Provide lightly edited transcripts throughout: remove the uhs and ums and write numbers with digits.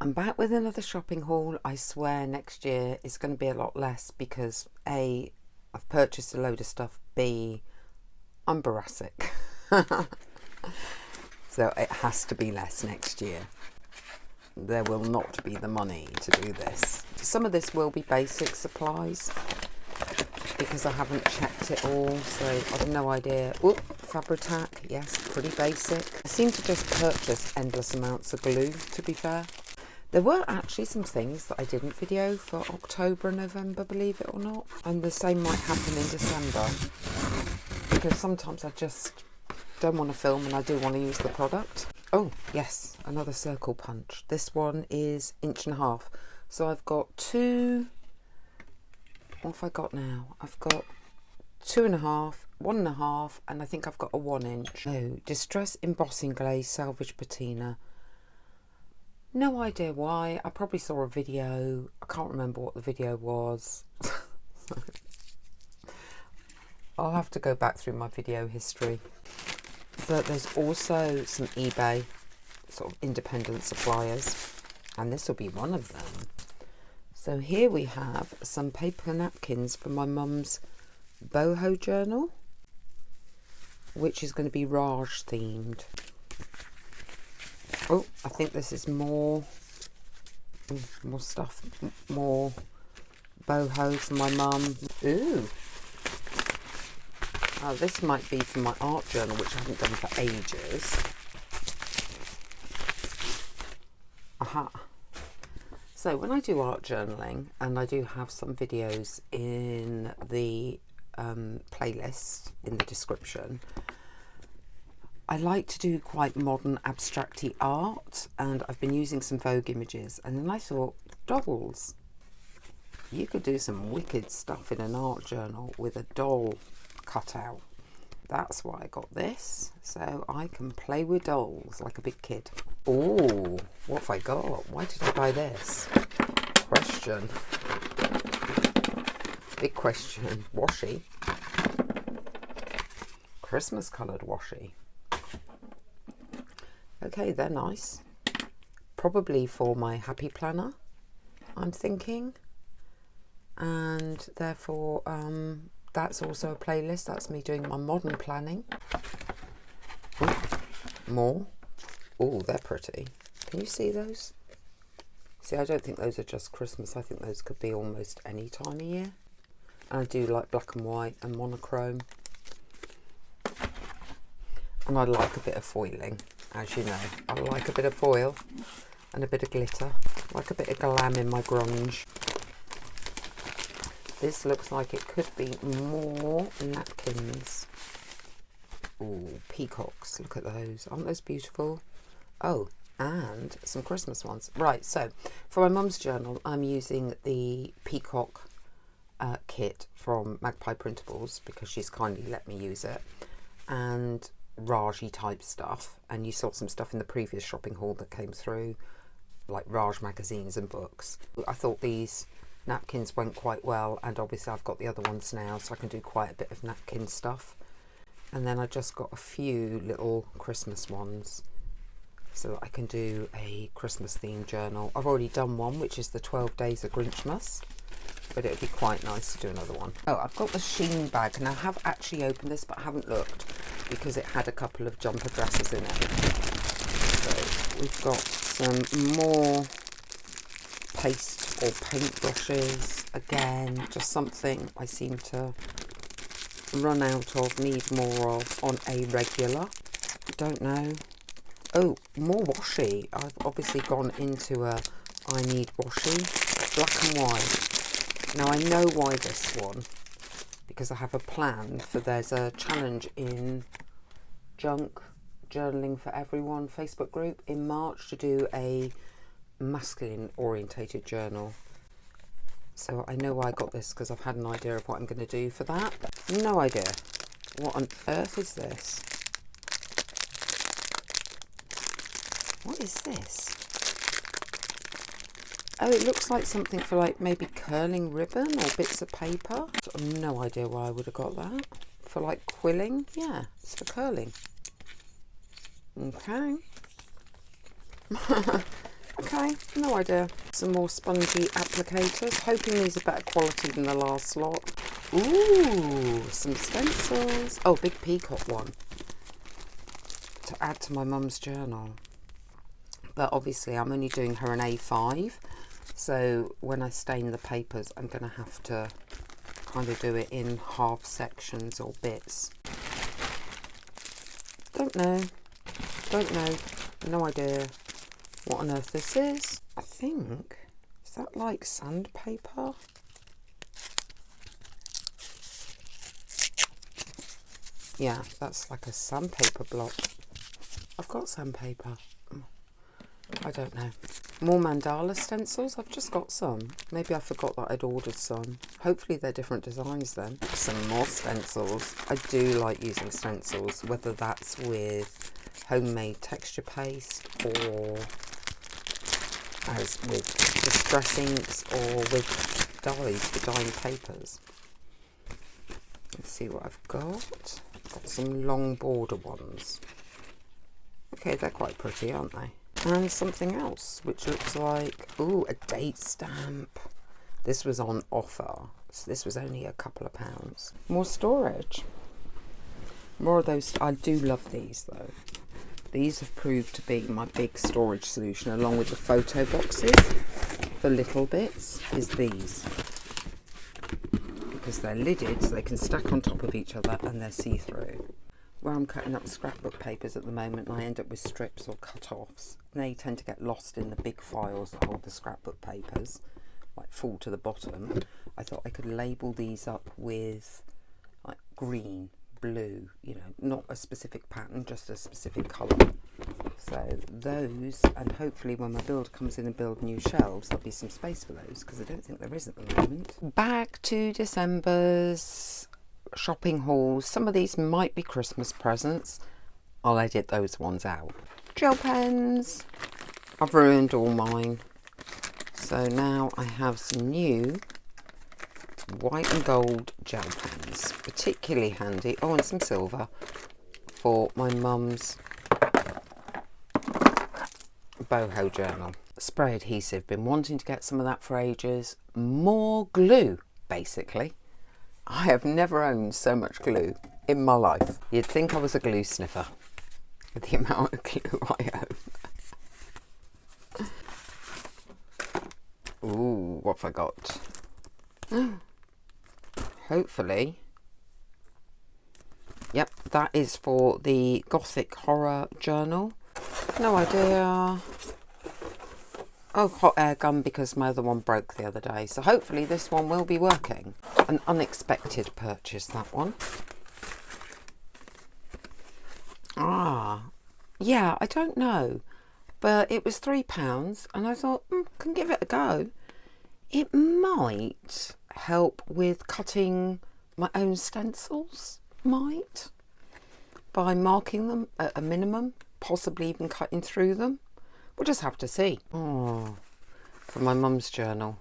I'm back with another shopping haul. I swear next year is going to be a lot less because A, I've purchased a load of stuff, B, I'm Boracic. So it has to be less next year. There will not be the money to do this. Some of this will be basic supplies because I haven't checked it all, so I have no idea. Oop, Fabri-Tac, yes, pretty basic. I seem to just purchase endless amounts of glue, to be fair. There were actually some things that I didn't video for October and November, believe it or not. And the same might happen in December, because sometimes I just don't want to film and I do want to use the product. Oh, yes, another circle punch. This one is 1.5 inches. So I've got two, what have I got now? I've got 2.5, 1.5, and I think I've got a 1 inch. Oh, Distress Embossing Glaze Salvage Patina. No idea why. I probably saw a video. I can't remember what the video was. I'll have to go back through my video history. But there's also some eBay sort of independent suppliers, and this will be one of them. So here we have some paper napkins for my mum's boho journal, which is going to be Raj themed. Oh, I think this is more stuff, more boho for my mum. Ooh. Oh, this might be for my art journal, which I haven't done for ages. Aha. So when I do art journaling, and I do have some videos in the playlist in the description, I like to do quite modern abstracty art, and I've been using some Vogue images, and then I thought, dolls, you could do some wicked stuff in an art journal with a doll cutout. That's why I got this, so I can play with dolls like a big kid. Oh, what have I got? Why did I buy this? Question. Big question. Washi. Christmas coloured washi. Okay, they're nice. Probably for my happy planner, I'm thinking. And therefore, that's also a playlist. That's me doing my modern planning. Ooh, more. Oh, they're pretty. Can you see those? See, I don't think those are just Christmas. I think those could be almost any time of year. And I do like black and white and monochrome. And I like a bit of foiling, as you know. I like a bit of foil and a bit of glitter. I like a bit of glam in my grunge. This looks like it could be more napkins. Ooh, peacocks. Look at those. Aren't those beautiful? Oh, and some Christmas ones. Right, so for my mum's journal, I'm using the peacock kit from Magpie Printables because she's kindly let me use it. And Raj-y type stuff, and you saw some stuff in the previous shopping haul that came through, like Raj magazines and books. I thought these napkins went quite well, and obviously I've got the other ones now, so I can do quite a bit of napkin stuff. And then I just got a few little Christmas ones so that I can do a Christmas themed journal. I've already done one, which is the 12 Days of Grinchmas, but it would be quite nice to do another one. Oh, I've got the Sheen bag, and I have actually opened this, but I haven't looked because it had a couple of jumper dresses in it. So we've got some more paste or paint brushes. Again, just something I seem to run out of, need more of on a regular. Don't know. Oh, more washi. I've obviously gone into a I need washi. Black and white. Now I know why this one, because I have a plan for, there's a challenge in Junk Journaling for Everyone Facebook group in March to do a masculine orientated journal. So I know why I got this, because I've had an idea of what I'm going to do for that. No idea. What on earth is this? What is this? Oh, it looks like something for like maybe curling ribbon or bits of paper. I've no idea why I would have got that. For like quilling? Yeah, it's for curling. Okay. Okay, no idea. Some more spongy applicators. Hoping these are better quality than the last lot. Ooh, some stencils. Oh, big peacock one to add to my mum's journal. But obviously I'm only doing her an A5. So when I stain the papers, I'm going to have to kind of do it in half sections or bits. Don't know. No idea what on earth this is. I think, is that like sandpaper? Yeah, that's like a sandpaper block. I've got sandpaper. I don't know. More mandala stencils. I've just got some. Maybe I forgot that I'd ordered some. Hopefully they're different designs then. Some more stencils. I do like using stencils, whether that's with homemade texture paste or as with distress inks or with dyes for dyeing papers. Let's see what I've got. Got some long border ones. Okay, they're quite pretty, aren't they? And something else, which looks like, ooh, a date stamp. This was on offer, so this was only a couple of pounds. More storage. More of those. I do love these though. These have proved to be my big storage solution, along with the photo boxes for little bits, is these. Because they're lidded, so they can stack on top of each other and they're see-through. Where I'm cutting up scrapbook papers at the moment, I end up with strips or cut-offs. They tend to get lost in the big files that hold the scrapbook papers, like fall to the bottom. I thought I could label these up with like green, blue, you know, not a specific pattern, just a specific colour. So those, and hopefully when my builder comes in and build new shelves, there'll be some space for those, because I don't think there is at the moment. Back to December's shopping hauls. Some of these might be Christmas presents. I'll edit those ones out. Gel pens. I've ruined all mine. So now I have some new white and gold gel pens. Particularly handy. Oh, and some silver for my mum's boho journal. Spray adhesive. Been wanting to get some of that for ages. More glue, basically. I have never owned so much glue in my life. You'd think I was a glue sniffer with the amount of glue I own. Ooh, what have I got? Hopefully. Yep, that is for the Gothic Horror Journal. No idea. Oh, hot air gun, because my other one broke the other day. So hopefully this one will be working. An unexpected purchase, that one. Ah, yeah, I don't know. But it was £3 and I thought, can give it a go. It might help with cutting my own stencils. Might. By marking them at a minimum. Possibly even cutting through them. We'll just have to see. Oh, from my mum's journal.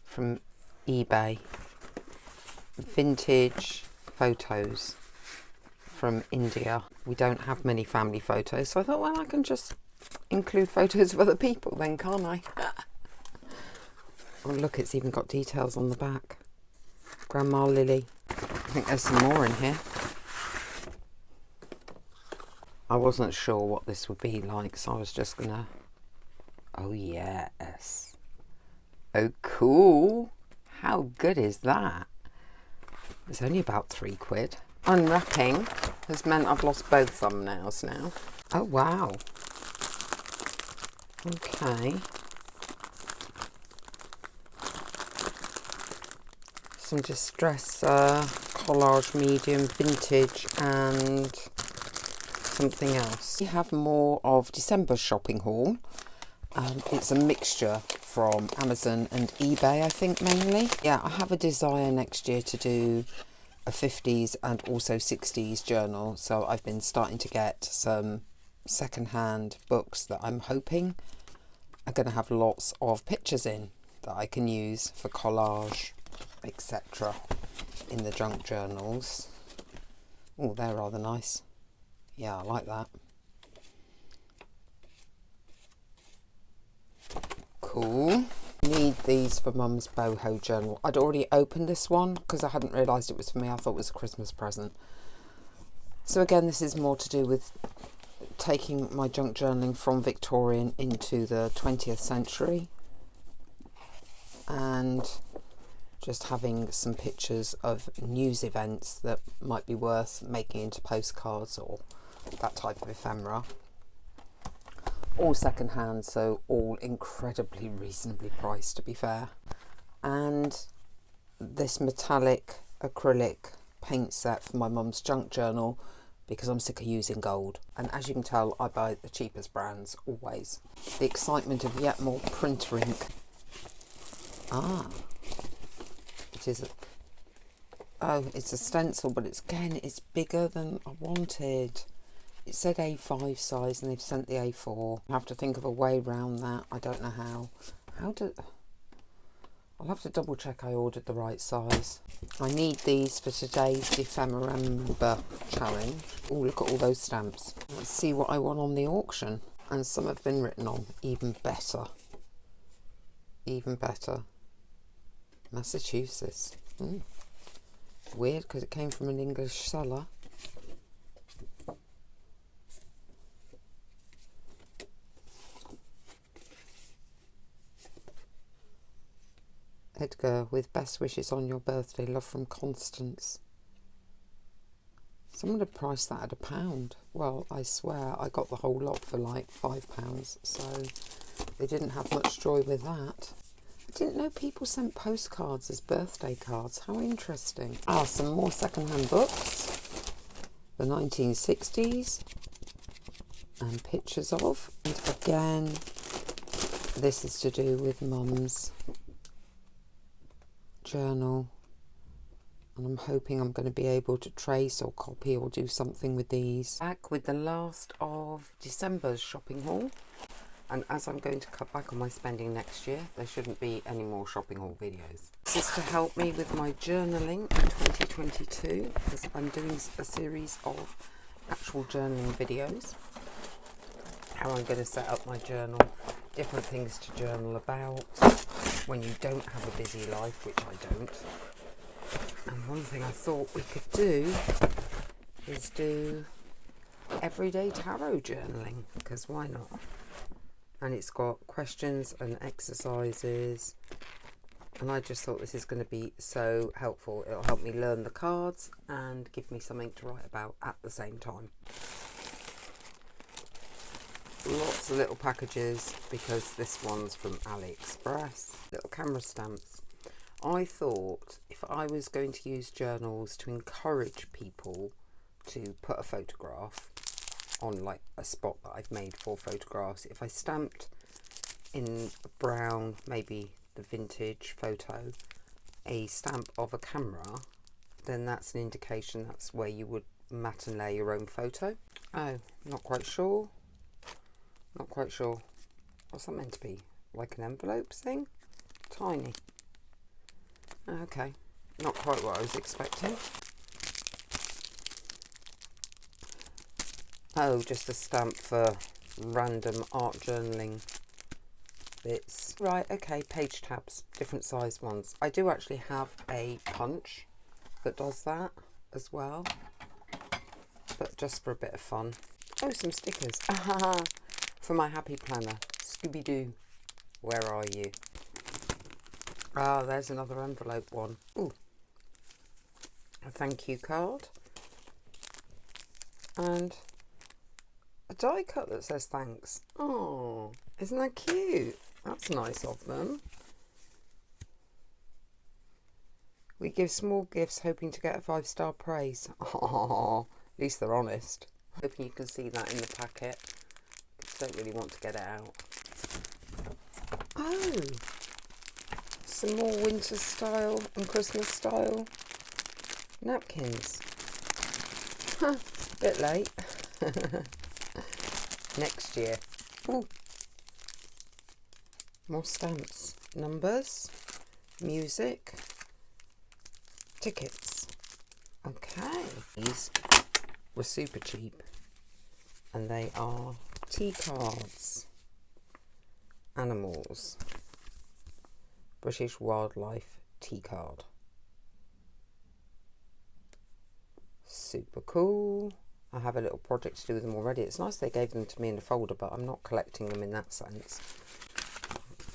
From eBay. Vintage photos from India. We don't have many family photos, so I thought, well, I can just include photos of other people then, can't I? Oh, look, it's even got details on the back. Grandma Lily. I think there's some more in here. I wasn't sure what this would be like, so I was just gonna... Oh, yes. Oh, cool. How good is that? It's only about £3. Unwrapping has meant I've lost both thumbnails now. Oh, wow. Okay. Some distress collage medium, vintage, and something else. We have more of December's shopping haul. It's a mixture from Amazon and eBay, I think, mainly. Yeah, I have a desire next year to do a 50s and also 60s journal, so I've been starting to get some second-hand books that I'm hoping are going to have lots of pictures in that I can use for collage, etc. in the junk journals. Oh, they're rather nice. Yeah, I like that. cool. Need these for Mum's boho journal. I'd already opened this one because I hadn't realised it was for me. I thought it was a Christmas present. So again, this is more to do with taking my junk journaling from Victorian into the 20th century and just having some pictures of news events that might be worth making into postcards or that type of ephemera. All second hand, so all incredibly reasonably priced, to be fair. And this metallic acrylic paint set for my mum's junk journal because I'm sick of using gold. And as you can tell, I buy the cheapest brands always. The excitement of yet more printer ink. It is it's a stencil, but it's bigger than I wanted. It said A5 size and they've sent the A4. I have to think of a way around that. I don't know how. I'll have to double check I ordered the right size. I need these for today's Ephemerember challenge. Oh, look at all those stamps. Let's see what I want on the auction. And some have been written on. Even better. Even better. Massachusetts. Weird because it came from an English seller. Edgar, with best wishes on your birthday, love from Constance. Someone had priced that at £1. Well, I swear I got the whole lot for like £5, so they didn't have much joy with that. I didn't know people sent postcards as birthday cards. How interesting. Some more second-hand books. The 1960s. And pictures of. And again, this is to do with Mum's journal, and I'm hoping I'm going to be able to trace or copy or do something with these. Back with the last of December's shopping haul, and as I'm going to cut back on my spending next year, there shouldn't be any more shopping haul videos. This is to help me with my journaling in 2022, because I'm doing a series of actual journaling videos. How I'm going to set up my journal, different things to journal about when you don't have a busy life, which I don't. And one thing I thought we could do is do everyday tarot journaling, because why not? And it's got questions and exercises, and I just thought this is going to be so helpful. It'll help me learn the cards and give me something to write about at the same time. Lots of little packages because this one's from AliExpress. Little camera stamps. I thought if I was going to use journals to encourage people to put a photograph on like a spot that I've made for photographs, if I stamped in brown, maybe the vintage photo, a stamp of a camera, then that's an indication that's where you would matinee your own photo. Oh, not quite sure. Not quite sure. What's that meant to be? Like an envelope thing? Tiny. Okay. Not quite what I was expecting. Oh, just a stamp for random art journaling bits. Right, okay, page tabs. Different size ones. I do actually have a punch that does that as well. But just for a bit of fun. Oh, some stickers. For my happy planner. Scooby-Doo, where are you? Ah, there's another envelope one. Ooh. A thank you card. And a die cut that says thanks. Oh, isn't that cute? That's nice of them. We give small gifts hoping to get a 5-star praise. Oh, at least they're honest. Hoping you can see that in the packet. Don't really want to get it out. Oh, some more winter style and Christmas style napkins. Bit late. Next year. Ooh. More stamps. Numbers. Music. Tickets. Okay. These were super cheap. And they are tea cards. animals. British Wildlife tea card. Super cool. I have a little project to do with them already. It's nice they gave them to me in a folder, but I'm not collecting them in that sense.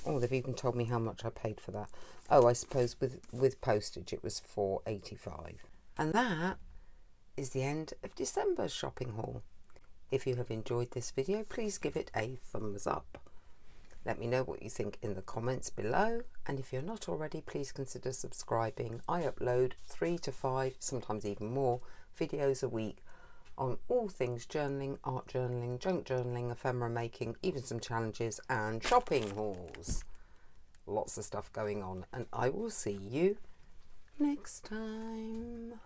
Oh, they've even told me how much I paid for that. Oh, I suppose with postage it was £4.85. And that is the end of December's shopping haul. If you have enjoyed this video, please give it a thumbs up. Let me know what you think in the comments below, and if you're not already, please consider subscribing. I upload 3 to 5, sometimes even more, videos a week on all things journaling, art journaling, junk journaling, ephemera making, even some challenges and shopping hauls. Lots of stuff going on, and I will see you next time.